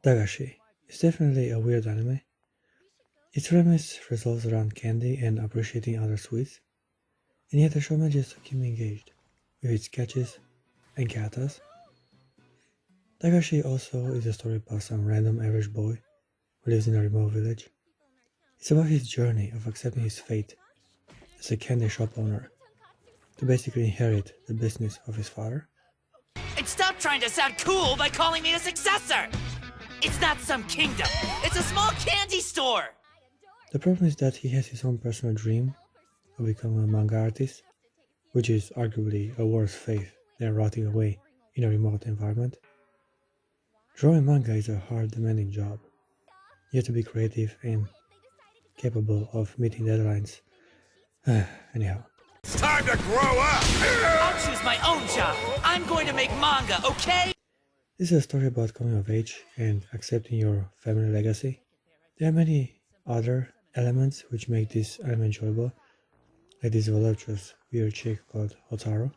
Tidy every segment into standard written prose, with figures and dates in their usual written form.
Dagashi is definitely a weird anime. Its premise revolves around candy and appreciating other sweets, and yet the show manages to keep me engaged with its sketches and katas. Dagashi also is a story about some random average boy who lives in a remote village. It's about his journey of accepting his fate as a candy shop owner to basically inherit the business of his father. And stop trying to sound cool by calling me the successor! It's not some kingdom, it's a small candy store! The problem is that he has his own personal dream of becoming a manga artist, which is arguably a worse fate than rotting away in a remote environment. Drawing manga is a hard, demanding job. You have to be creative and capable of meeting deadlines. Anyhow, It's time to grow up! I'll choose my own job! I'm going to make manga, okay? this is a story about coming of age and accepting your family legacy. There are many other elements which make this anime enjoyable, like this voluptuous, weird chick called Hotaru.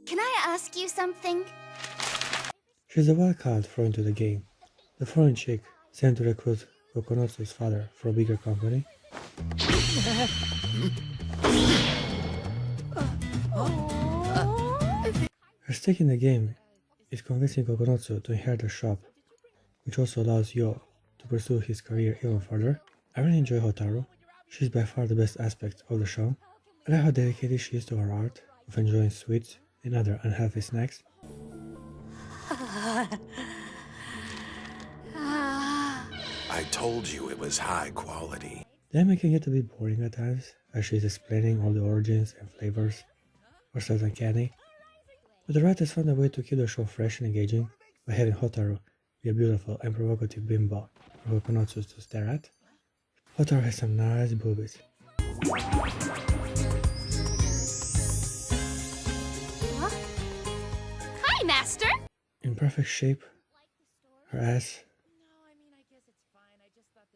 Can I ask you something? She's a wild card thrown into the game. The foreign chick sent to recruit Kokonotsu's father for a bigger company. Her stake in the game is convincing Kokonotsu to inherit the shop, which also allows Yo to pursue his career even further. I really enjoy Hotaru. She's by far the best aspect of the show. I like how dedicated she is to her art of enjoying sweets and other unhealthy snacks. I told you it was high quality. The anime can get a bit boring at times, as she's explaining all the origins and flavors of certain candy, but the writers found a way to keep the show fresh and engaging by having Hotaru be a beautiful and provocative bimbo for Kokonotsu to stare at. Hotaru has some nice boobies. Hi, Master! In perfect shape, her ass.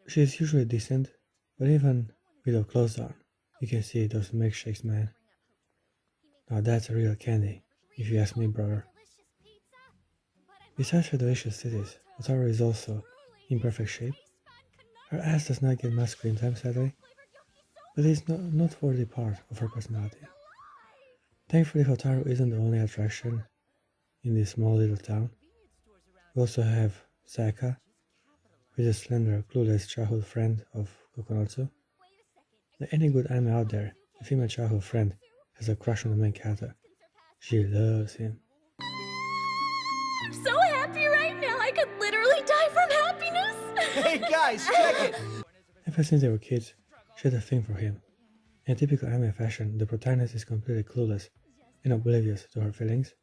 She is usually decent, but even with her clothes on, you can see those milkshakes, man. Now that's a real candy, if you ask me, brother. Besides her delicious titties, Hotaru is also in perfect shape. Her ass does not get much screen time, sadly, but it is not noteworthy part of her personality. Thankfully, Hotaru isn't the only attraction in this small little town. We also have Sayaka, who is a slender, clueless childhood friend of Kokonotsu. Like any good anime out there, the female childhood friend has a crush on the main character. She loves him. I'm so happy right now, I could literally die from happiness! Hey guys, check it! Ever since they were kids, she had a thing for him. In typical anime fashion, the protagonist is completely clueless and oblivious to her feelings.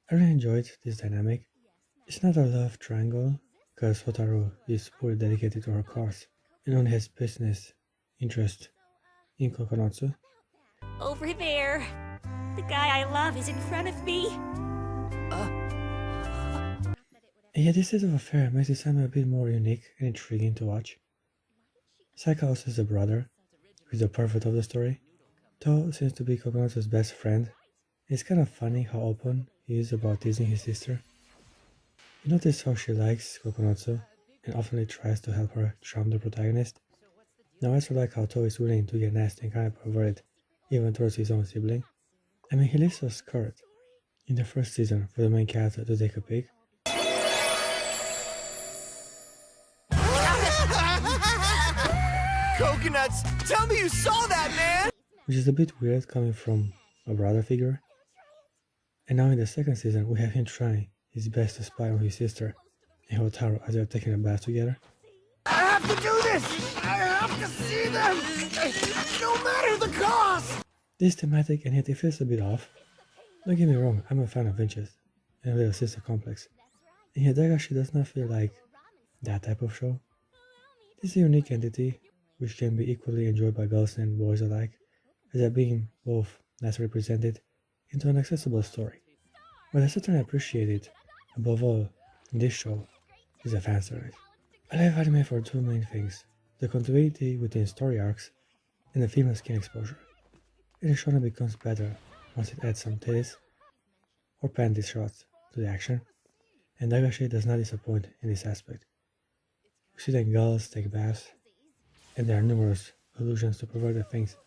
I really enjoyed this dynamic. It's not a love triangle, because Hotaru is fully dedicated to her cause and only has business interest in Kokonotsu. Over there. The guy I love is in front of me. And yet this state of affair makes this anime a bit more unique and intriguing to watch. Saika also has a brother, who is the perfect of the story. To seems to be Kokonotsu's best friend. It's kind of funny how open he is about teasing his sister. You notice how she likes Kokonotsu and often tries to help her charm the protagonist. Now I also like how To is willing to get nasty and kind of perverted even towards his own sibling. I mean, he lifts her skirt in the first season for the main character to take a peek. Coconuts, tell me you saw that, man! Which is a bit weird coming from a brother figure. And now in the second season, we have him trying his best to spy on his sister and Hotaru as they are taking a bath together. I have to do this! I have to see them! No matter the cost! This is thematic and yet it feels a bit off. Don't get me wrong, I'm a fan of Vinches and little sister complex. And yet Dagashi does not feel like that type of show. This is a unique entity which can be equally enjoyed by girls and boys alike, as they're being both nicely presented into an accessible story. What I certainly appreciate it, above all, in this show, is a fan service. I love anime for two main things: the continuity within story arcs and the female skin exposure. It shonen becomes better once it adds some titties or panty shots to the action, and Dagashi does not disappoint in this aspect. We see that girls take baths, and there are numerous allusions to perverted things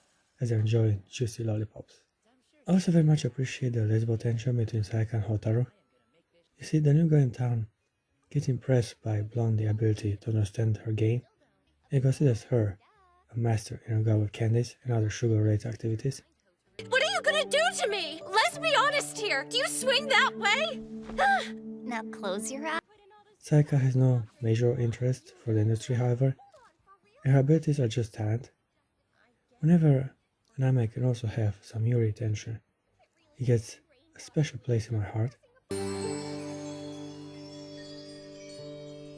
as they enjoy juicy lollipops. I also very much appreciate the lesbian tension between Saika and Hotaru. You see, the new girl in town gets impressed by Blondie's ability to understand her game and considers her a master in regard with candies and other sugar-related activities. What are you gonna do to me? Let's be honest here. Do you swing that way? Now close your eyes. Saika has no major interest for the industry, however, and her abilities are just talent. Whenever an anime can also have some Yuri tension, it gets a special place in my heart.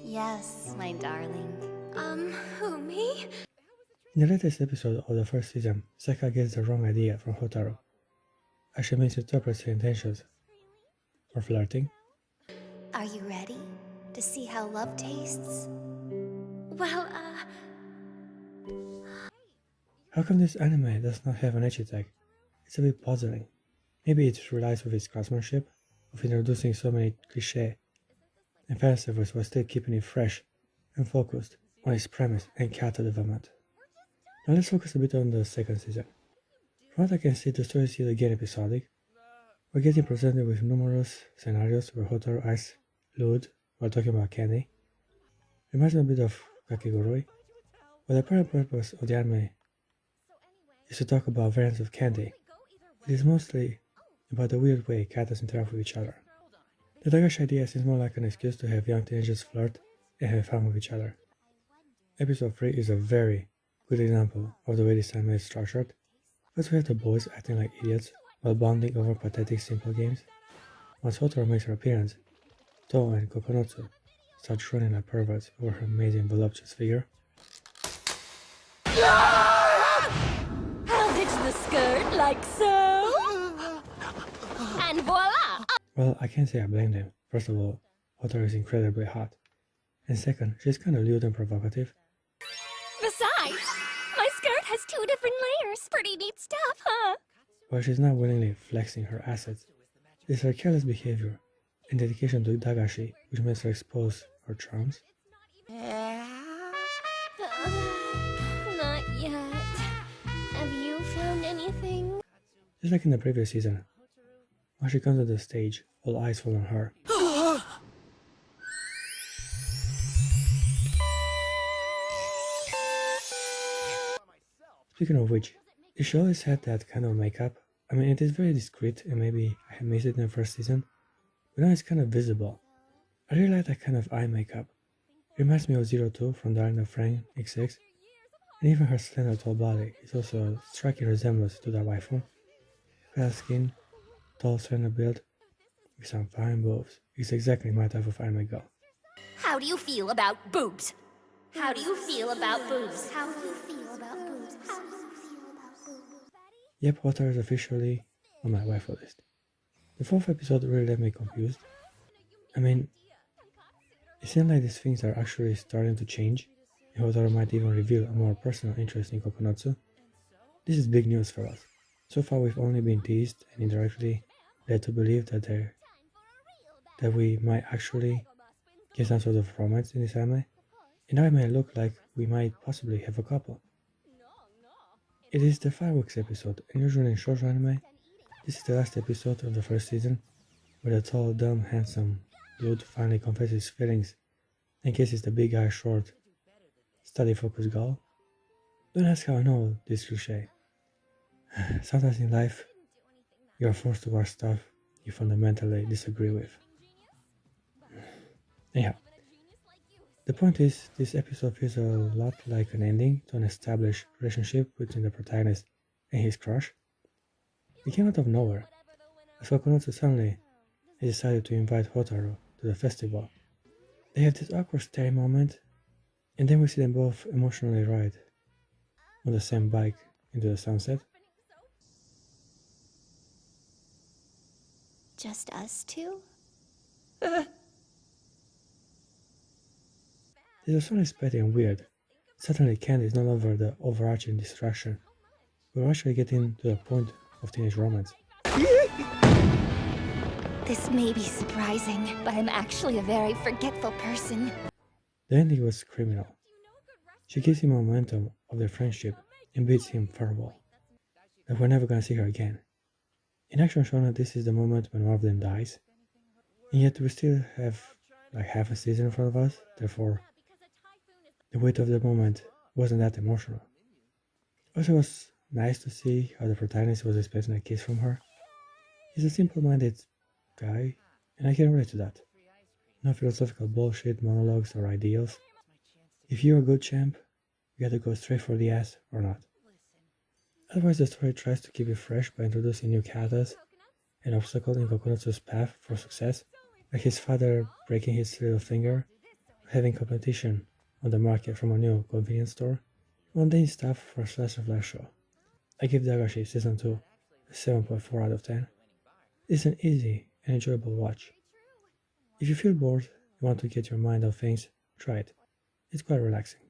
Yes, my darling. Who, me? In the latest episode of the first season, Saika gets the wrong idea from Hotaru, as she misinterprets her intentions for flirting. Are you ready to see how love tastes? Well, How come this anime does not have an ecchi tag? It's a bit puzzling. Maybe it relies with its craftsmanship of introducing so many cliché and fan service while still keeping it fresh and focused on its premise and character development. Now let's focus a bit on the second season. From what I can see, the story is yet again episodic. We're getting presented with numerous scenarios where Hotaru asks Lud while talking about candy. Reminds me a bit of Kakegurui, but the apparent purpose of the anime is to talk about variants of candy. It is mostly about the weird way characters interact with each other. The Dagashi idea seems more like an excuse to have young teenagers flirt and have fun with each other. Episode 3 is a very good example of the way this anime is structured. First we have the boys acting like idiots while bonding over pathetic simple games. Once Hotaru makes her appearance, To and Kokonotsu start drooling like perverts over her amazing voluptuous figure. I'll ditch the skirt like so. And voila! Well, I can't say I blame them. First of all, Hotaru is incredibly hot. And second, she's kind of lewd and provocative. Besides, my skirt has 2 different layers. Pretty neat stuff, huh? While she's not willingly flexing her assets, it is her careless behavior and dedication to Dagashi which makes her expose her charms. Not yet. Have you found anything? Just like in the previous season, when she comes to the stage, all eyes fall on her. Speaking of which, she always had that kind of makeup. I mean, it is very discreet and maybe I had missed it in the first season, but now it's kind of visible. I really like that kind of eye makeup. It reminds me of 02 from Darling the Frank X6, and even her slender tall body is also a striking resemblance to that waifu. Pale skin, tall slender build, with some fine boobs. It's exactly my type of anime girl. How do you feel about boobs? How do you feel about boobs? How do you feel about boobs? How do you feel about boobs? Yep, Water is officially on my waifu list. The 4th episode really left me confused. I mean, it seems like these things are actually starting to change, and Hotaru might even reveal a more personal interest in Kokonotsu. This is big news for us. So far we've only been teased and indirectly led to believe that we might actually get some sort of romance in this anime, and now it may look like we might possibly have a couple. It is the fireworks episode, and usually in short anime, this is the last episode of the first season, where the tall, dumb, handsome dude finally confesses his feelings and kisses the big eye short, study-focused girl. Don't ask how I know this cliché. Sometimes in life, you are forced to watch stuff you fundamentally disagree with. Anyhow, the point is, this episode feels a lot like an ending to an established relationship between the protagonist and his crush. It came out of nowhere, as Kokonotsu suddenly decided to invite Hotaru to the festival. They have this awkward staring moment, and then we see them both emotionally ride on the same bike into the sunset. Just us two? It was unexpected and weird. Suddenly Candy is no longer the overarching distraction. We're actually getting to the point of teenage romance. This may be surprising, but I'm actually a very forgetful person. The ending was criminal. She gives him momentum of their friendship and bids him farewell. That we're never gonna see her again. In action shown, this is the moment when one of them dies, and yet we still have like half a season in front of us, therefore the weight of the moment wasn't that emotional. Also, it was nice to see how the protagonist was expecting a kiss from her. He's a simple-minded guy, and I can relate to that. No philosophical bullshit, monologues, or ideals. If you're a good champ, you gotta go straight for the ass or not. Otherwise, the story tries to keep it fresh by introducing new katas and obstacles in Kokonotsu's path for success, like his father breaking his little finger, having competition on the market from a new convenience store, mundane stuff for a slice of life show. I give Dagashi Season 2 a 7.4 out of 10. It's an easy and enjoyable watch. If you feel bored and want to get your mind off things, try it. It's quite relaxing.